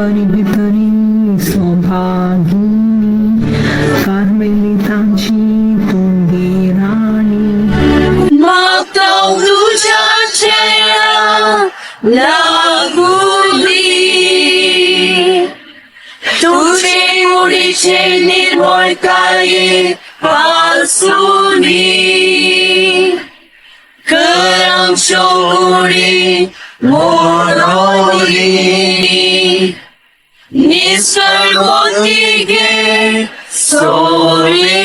परिभितरी सौभागिनी कार्मेलितांची तुंगे राणी Matau tuja chaya laguli Tuze udiche nirmoy kali pasuni Kerang shoguri moroli Nisargotige soli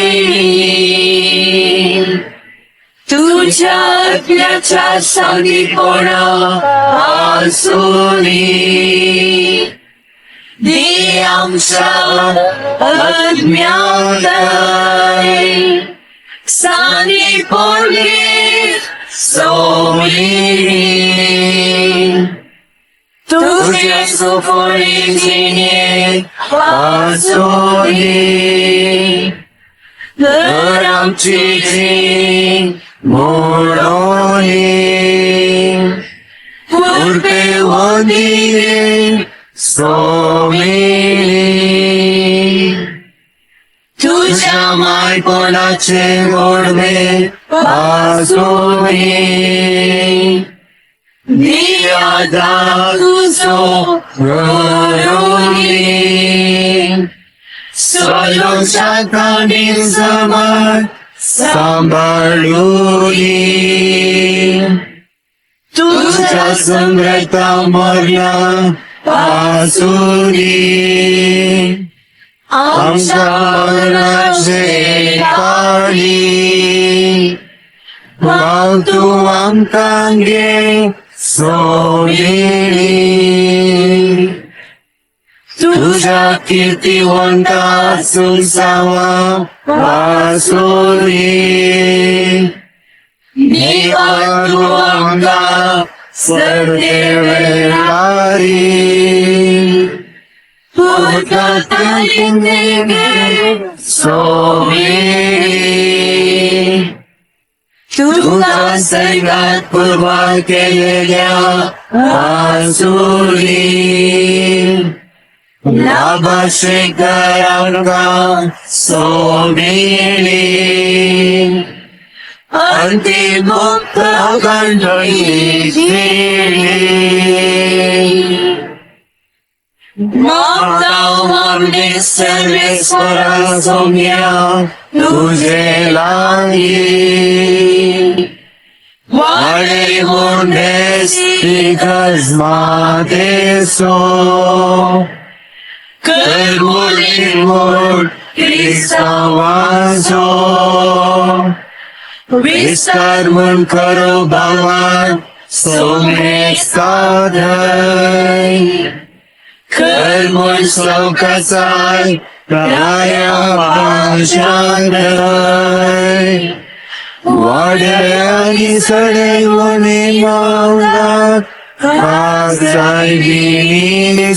तुझ्या प्याच्या साधी पोळा आसुनी दे आमच्या अज्ञाताय साधी पोळी सोमली तुझ्या सुपोळीने आसुनी घर आमची Moroni, purpe odire somili. Tuja mai ponace gorbe pasuni. Dia da tuzo roni. Solo chakanin zaman. सांभाळूनी तुझ्या समृद्धा मरला पासूनी आमच्या मरणाचे पाणी तू आमकांगे सोडली तुझ्या कीर्तिवंता सुसावा वासुरी निवारुंगा सर्वेलारी पुरकतलिंगे सोमी तुझा सैगात पूर्वा केलेल्या वासुरी लाभाशेकरांगा सोमेली अंतिमुक्त गंडळी माताव मारणे सर्वेश्वरा सौम्या तुझे लाई वाडे मोंढेस दिग्गज मातेसो Kermul Kristawaso Vistar Munkaro Bhavan Somek Sadai Kermul Saukasai Raya Pashandai Wadayani Sadai Vani Maula Pasai Gini